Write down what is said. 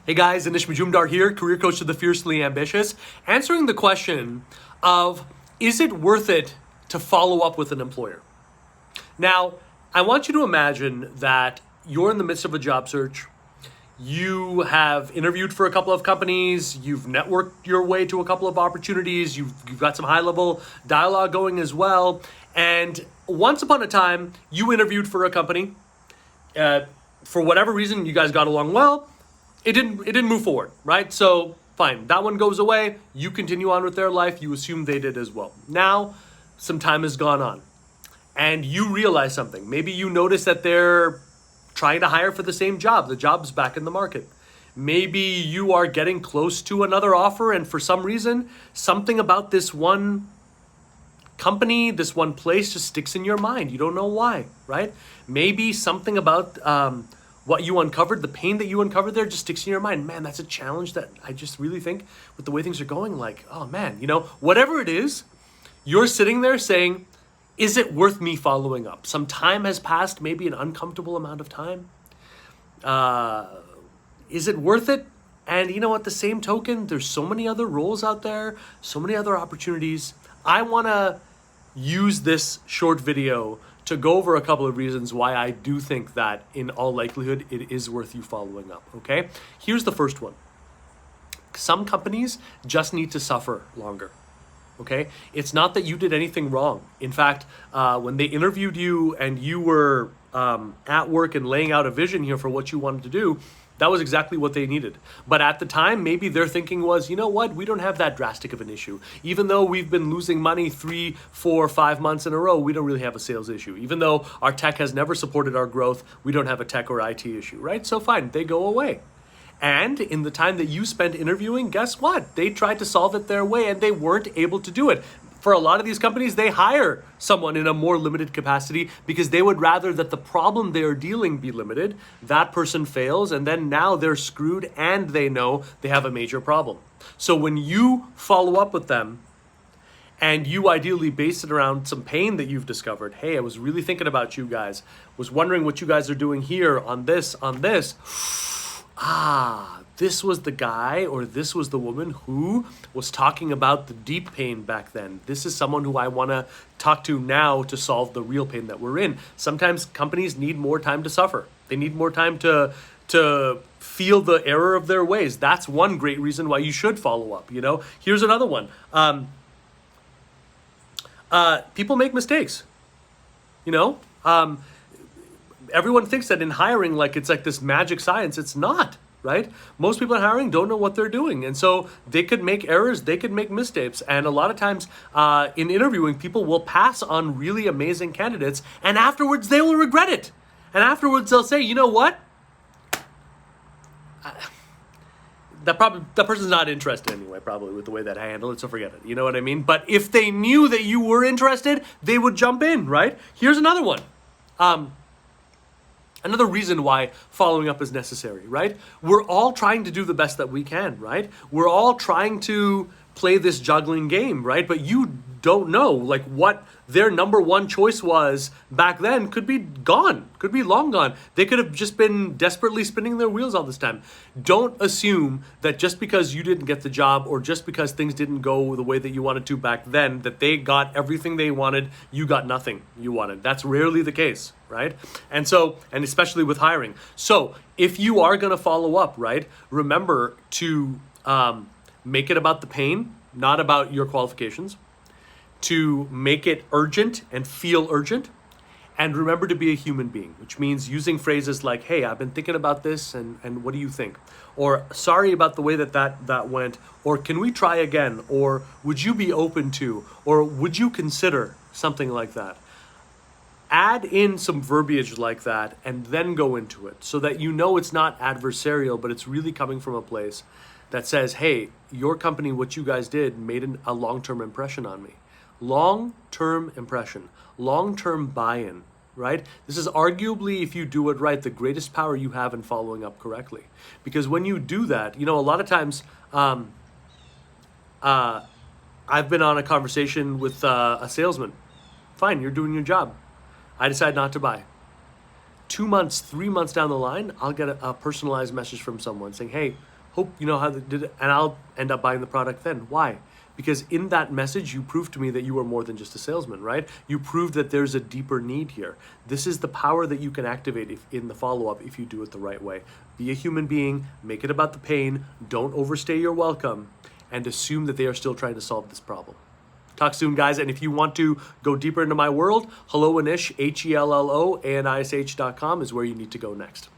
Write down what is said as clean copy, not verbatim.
Hey guys, Anish Majumdar here, career coach to the fiercely ambitious, answering the question of, is it worth it to follow up with an employer? Now, I want you to imagine that you're in the midst of a job search. You have interviewed for a couple of companies, you've networked your way to a couple of opportunities, you've got some high-level dialogue going as well, and once upon a time, you interviewed for a company. For whatever reason, you guys got along well. It didn't move forward, right? So fine, that one goes away. You continue on with their life. You assume they did as well. Now, some time has gone on, and you realize something. Maybe you notice that they're trying to hire for the same job. The job's back in the market. Maybe you are getting close to another offer, and for some reason, something about this one company, this one place just sticks in your mind. You don't know why, right? Maybe something about what you uncovered, the pain that you uncovered there just sticks in your mind. Man, that's a challenge that I just really think with the way things are going, like, oh man, whatever it is, you're sitting there saying, is it worth me following up? Some time has passed, maybe an uncomfortable amount of time. Is it worth it? And at the same token, there's so many other roles out there, so many other opportunities. I want to use this short video to go over a couple of reasons why I do think that in all likelihood, it is worth you following up, okay? Here's the first one. Some companies just need to suffer longer, okay? It's not that you did anything wrong. In fact, when they interviewed you and you were at work and laying out a vision here for what you wanted to do, that was exactly what they needed. But at the time, maybe their thinking was, you know what, we don't have that drastic of an issue. Even though we've been losing money 3, 4, 5 months in a row, we don't really have a sales issue. Even though our tech has never supported our growth, we don't have a tech or IT issue, right? So fine, they go away. And in the time that you spent interviewing, guess what? They tried to solve it their way and they weren't able to do it. For a lot of these companies, they hire someone in a more limited capacity because they would rather that the problem they are dealing be limited. That person fails, and then now they're screwed and they know they have a major problem. So when you follow up with them and you ideally base it around some pain that you've discovered, hey, I was really thinking about you guys, was wondering what you guys are doing here on this, this was the guy or this was the woman who was talking about the deep pain back then. This is someone who I want to talk to now to solve the real pain that we're in. Sometimes companies need more time to suffer. They need more time to feel the error of their ways. That's one great reason why you should follow up. Here's another one. People make mistakes. Everyone thinks that in hiring, it's like this magic science. It's not. Right? Most people in hiring don't know what they're doing. And so they could make errors, they could make mistakes. And a lot of times in interviewing, people will pass on really amazing candidates and afterwards they will regret it. And afterwards they'll say, you know what? That person's not interested anyway, probably with the way that I handle it, so forget it. You know what I mean? But if they knew that you were interested, they would jump in, right? Here's another one. Another reason why following up is necessary, right? We're all trying to do the best that we can, right? We're all trying to play this juggling game, right? But you don't know, what their number one choice was back then could be gone, could be long gone. They could have just been desperately spinning their wheels all this time. Don't assume that just because you didn't get the job or just because things didn't go the way that you wanted to back then, that they got everything they wanted, you got nothing you wanted. That's rarely the case, right? And especially with hiring. So if you are going to follow up, right, remember to make it about the pain, not about your qualifications, to make it urgent and feel urgent, and remember to be a human being, which means using phrases like, hey, I've been thinking about this, and what do you think? Or sorry about the way that went, or can we try again? Or would you be open to, or would you consider something like that? Add in some verbiage like that and then go into it so that it's not adversarial, but it's really coming from a place that says, hey, your company, what you guys did made a long-term impression on me. Long-term impression, long-term buy-in, right? This is arguably, if you do it right, the greatest power you have in following up correctly. Because when you do that, a lot of times I've been on a conversation with a salesman. Fine, you're doing your job. I decide not to buy. 2 months, 3 months down the line, I'll get a personalized message from someone saying, hey, Hope you know how they did it, and I'll end up buying the product then. Why? Because in that message, you proved to me that you are more than just a salesman, right? You proved that there's a deeper need here. This is the power that you can activate in the follow-up if you do it the right way. Be a human being, make it about the pain, don't overstay your welcome, and assume that they are still trying to solve this problem. Talk soon, guys. And if you want to go deeper into my world, hello Anish, HELLOANISH.com is where you need to go next.